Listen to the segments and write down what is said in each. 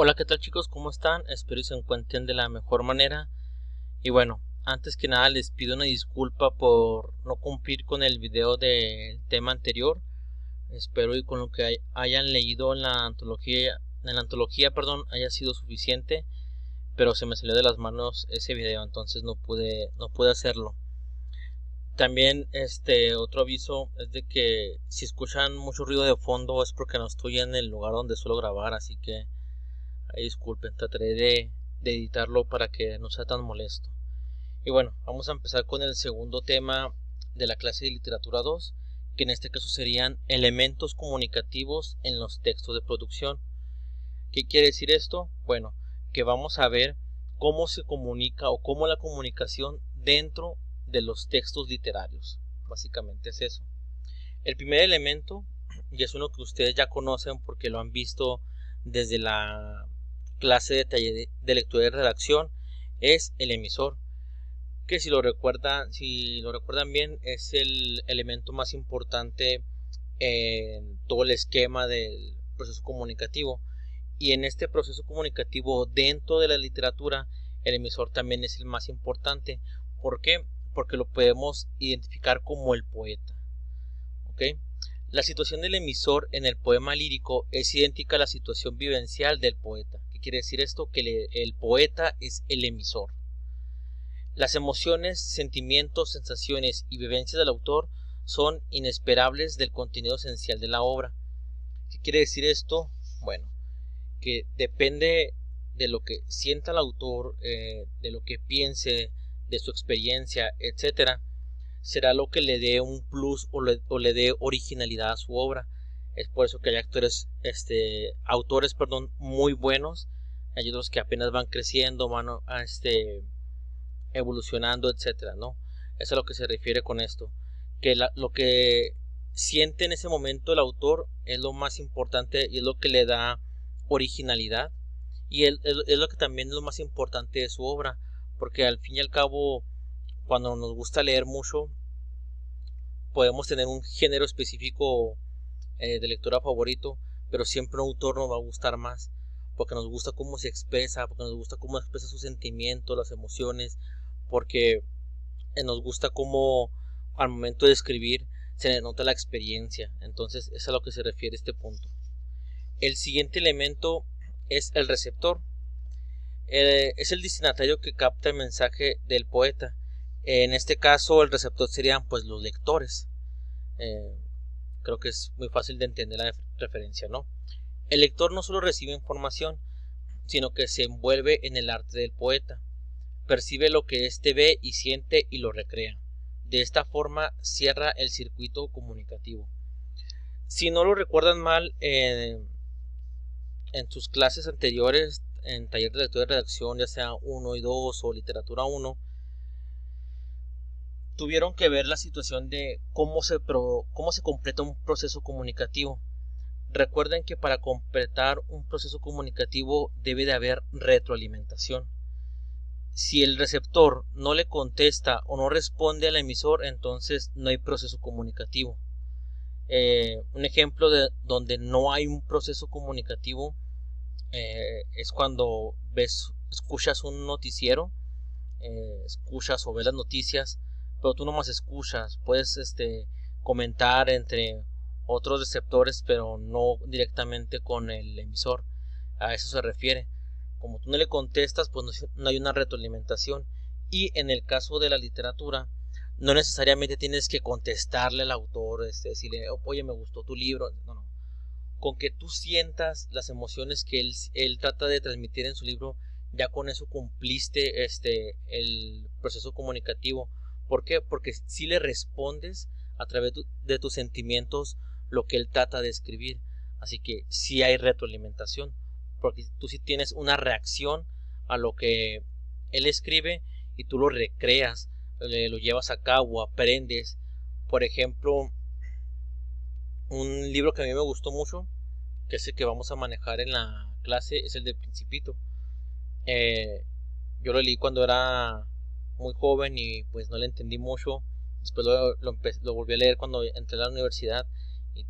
Hola, ¿qué tal chicos? ¿Cómo están? Espero y se encuentren de la mejor manera. Y bueno, antes que nada les pido una disculpa por no cumplir con el video del tema anterior. Espero y con lo que hayan leído en la antología, haya sido suficiente, pero se me salió de las manos ese video, entonces no pude hacerlo. También otro aviso es de que si escuchan mucho ruido de fondo es porque no estoy en el lugar donde suelo grabar, así que disculpen, trataré de editarlo para que no sea tan molesto. Y bueno, vamos a empezar con el segundo tema de la clase de literatura 2, que en este caso serían elementos comunicativos en los textos de producción. ¿Qué quiere decir esto? Bueno, que vamos a ver cómo se comunica o cómo la comunicación dentro de los textos literarios. Básicamente es eso. El primer elemento, y es uno que ustedes ya conocen porque lo han visto desde la clase de taller de lectura y redacción, es el emisor, que si lo recuerdan bien, es el elemento más importante en todo el esquema del proceso comunicativo. Y en este proceso comunicativo dentro de la literatura, el emisor también es el más importante. ¿Por qué? Porque lo podemos identificar como el poeta. ¿Ok? La situación del emisor en el poema lírico es idéntica a la situación vivencial del poeta. ¿Qué quiere decir esto? Que el poeta es el emisor. Las emociones, sentimientos, sensaciones y vivencias del autor son inesperables del contenido esencial de la obra. ¿Qué quiere decir esto? Bueno, que depende de lo que sienta el autor, de lo que piense, de su experiencia, etcétera, será lo que le dé un plus o le dé originalidad a su obra. Es por eso que hay autores muy buenos, hay otros que apenas van creciendo, van evolucionando, etcétera, ¿no? Eso es a lo que se refiere con esto, que lo que siente en ese momento el autor es lo más importante y es lo que le da originalidad, y es lo que también es lo más importante de su obra, porque al fin y al cabo, cuando nos gusta leer mucho, podemos tener un género específico de lectura favorito, pero siempre un autor nos va a gustar más, porque nos gusta cómo se expresa, porque nos gusta cómo expresa sus sentimientos, las emociones, porque nos gusta cómo al momento de escribir se le nota la experiencia. Entonces es a lo que se refiere este punto. El siguiente elemento es el receptor. Es el destinatario que capta el mensaje del poeta. En este caso el receptor serían pues los lectores. Creo que es muy fácil de entender la referencia, ¿no? El lector no solo recibe información, sino que se envuelve en el arte del poeta. Percibe lo que éste ve y siente y lo recrea. De esta forma cierra el circuito comunicativo. Si no lo recuerdan mal, en sus clases anteriores, en taller de lectura y redacción, ya sea 1 y 2 o literatura 1, tuvieron que ver la situación de cómo se completa un proceso comunicativo. Recuerden que para completar un proceso comunicativo debe de haber retroalimentación. Si el receptor no le contesta o no responde al emisor, entonces no hay proceso comunicativo. Un ejemplo de donde no hay un proceso comunicativo es cuando escuchas un noticiero, escuchas o ves las noticias, pero tú nomás escuchas, puedes comentar entre otros receptores, pero no directamente con el emisor. A eso se refiere. Como tú no le contestas, pues no hay una retroalimentación. Y en el caso de la literatura, no necesariamente tienes que contestarle al autor, decirle, oye, me gustó tu libro. No. Con que tú sientas las emociones que él trata de transmitir en su libro, ya con eso cumpliste el proceso comunicativo. ¿Por qué? Porque si le respondes a través de tus sentimientos lo que él trata de escribir. Así que sí hay retroalimentación, porque tú sí tienes una reacción a lo que él escribe y tú lo recreas, lo llevas a cabo, aprendes. Por ejemplo, un libro que a mí me gustó mucho, que es el que vamos a manejar en la clase, es el de Principito. Yo lo leí cuando era muy joven y pues no le entendí mucho. Después lo volví a leer cuando entré a la universidad y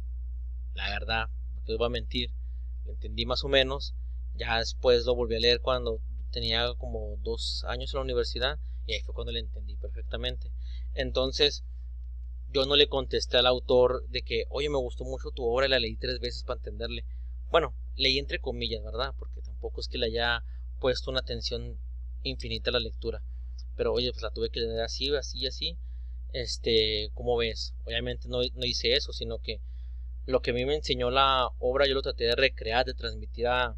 la verdad, no te voy a mentir, lo entendí más o menos. Ya después lo volví a leer cuando tenía como 2 años en la universidad y ahí fue cuando le entendí perfectamente. Entonces yo no le contesté al autor de que, oye, me gustó mucho tu obra y la leí 3 veces para entenderle. Bueno, leí entre comillas, ¿verdad? Porque tampoco es que le haya puesto una atención infinita a la lectura. Pero oye, pues la tuve que leer así, así, así. ¿Cómo ves? Obviamente no hice eso, sino que lo que a mí me enseñó la obra yo lo traté de recrear, de transmitir a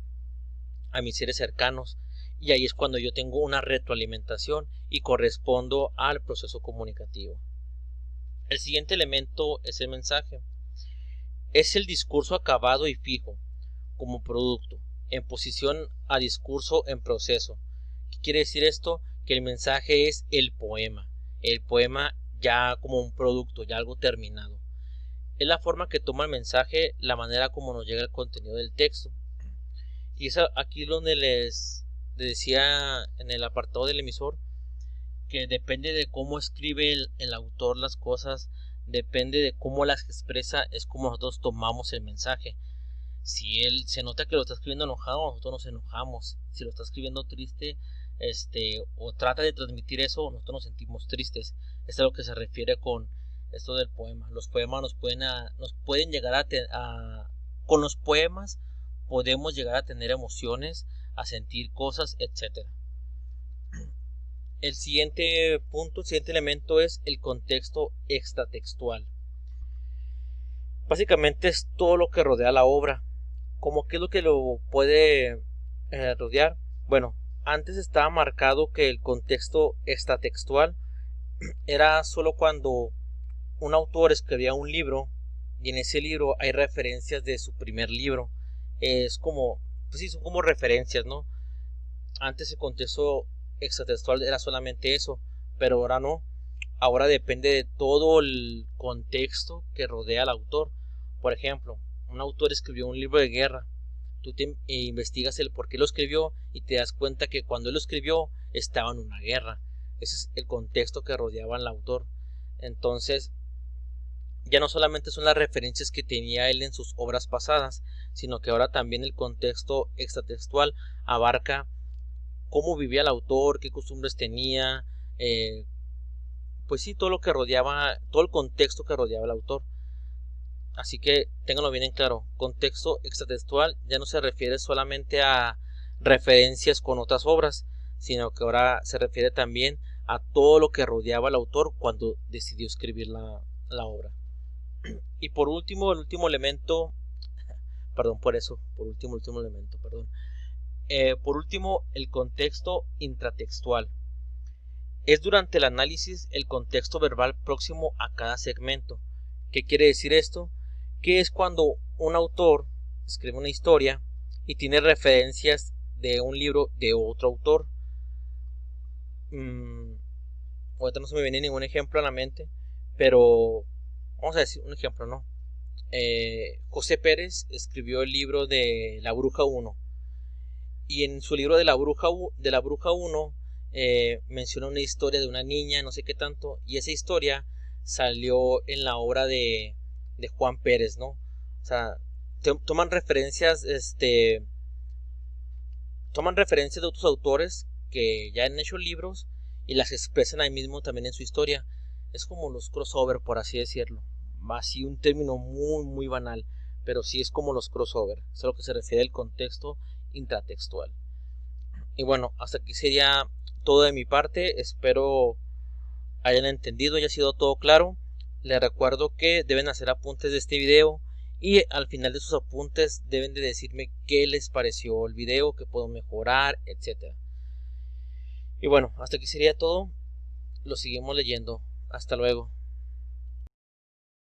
mis seres cercanos. Y ahí es cuando yo tengo una retroalimentación y correspondo al proceso comunicativo. El siguiente elemento es el mensaje. Es el discurso acabado y fijo, como producto, en posición a discurso en proceso. ¿Qué quiere decir esto? Que el mensaje es el poema ya como un producto, ya algo terminado. Es la forma que toma el mensaje, la manera como nos llega el contenido del texto. Y es aquí donde les decía en el apartado del emisor, que depende de cómo escribe el autor las cosas, depende de cómo las expresa, es como nosotros tomamos el mensaje. Si él se nota que lo está escribiendo enojado, nosotros nos enojamos. Si lo está escribiendo triste, o trata de transmitir eso, nosotros nos sentimos tristes. Esto es a lo que se refiere con esto del poema. Los poemas nos pueden llegar con los poemas podemos llegar a tener emociones, a sentir cosas, etcétera. El siguiente punto, el siguiente elemento es el contexto extratextual. Básicamente es todo lo que rodea la obra. ¿Cómo qué es lo que lo puede rodear? Bueno, antes estaba marcado que el contexto extratextual era solo cuando un autor escribía un libro y en ese libro hay referencias de su primer libro. Es como, pues sí, son como referencias, ¿no? Antes el contexto extratextual era solamente eso, pero ahora no. Ahora depende de todo el contexto que rodea al autor. Por ejemplo, un autor escribió un libro de guerra. Tú investigas el por qué lo escribió y te das cuenta que cuando él lo escribió estaba en una guerra. Ese es el contexto que rodeaba al autor. Entonces, ya no solamente son las referencias que tenía él en sus obras pasadas, sino que ahora también el contexto extratextual abarca cómo vivía el autor, qué costumbres tenía, pues sí, todo lo que rodeaba, todo el contexto que rodeaba al autor. Así que ténganlo bien en claro, contexto extratextual ya no se refiere solamente a referencias con otras obras, sino que ahora se refiere también a todo lo que rodeaba al autor cuando decidió escribir la obra. Y por último, el último elemento, por último, el contexto intratextual. Es durante el análisis el contexto verbal próximo a cada segmento. ¿Qué quiere decir esto? Que es cuando un autor escribe una historia y tiene referencias de un libro de otro autor. Ahorita no se me viene ningún ejemplo a la mente, pero vamos a decir un ejemplo, ¿no? José Pérez escribió el libro de La Bruja 1 y en su libro de La Bruja 1 menciona una historia de una niña, no sé qué tanto, y esa historia salió en la obra de Juan Pérez, ¿no? O sea, toman referencias de otros autores que ya han hecho libros y las expresan ahí mismo también en su historia. Es como los crossover, por así decirlo. Así un término muy muy banal, pero sí es como los crossover. Es a lo que se refiere el contexto intratextual. Y bueno, hasta aquí sería todo de mi parte. Espero hayan entendido, haya sido todo claro. Les recuerdo que deben hacer apuntes de este video y al final de sus apuntes deben de decirme qué les pareció el video, qué puedo mejorar, etc. Y bueno, hasta aquí sería todo. Lo seguimos leyendo. Hasta luego.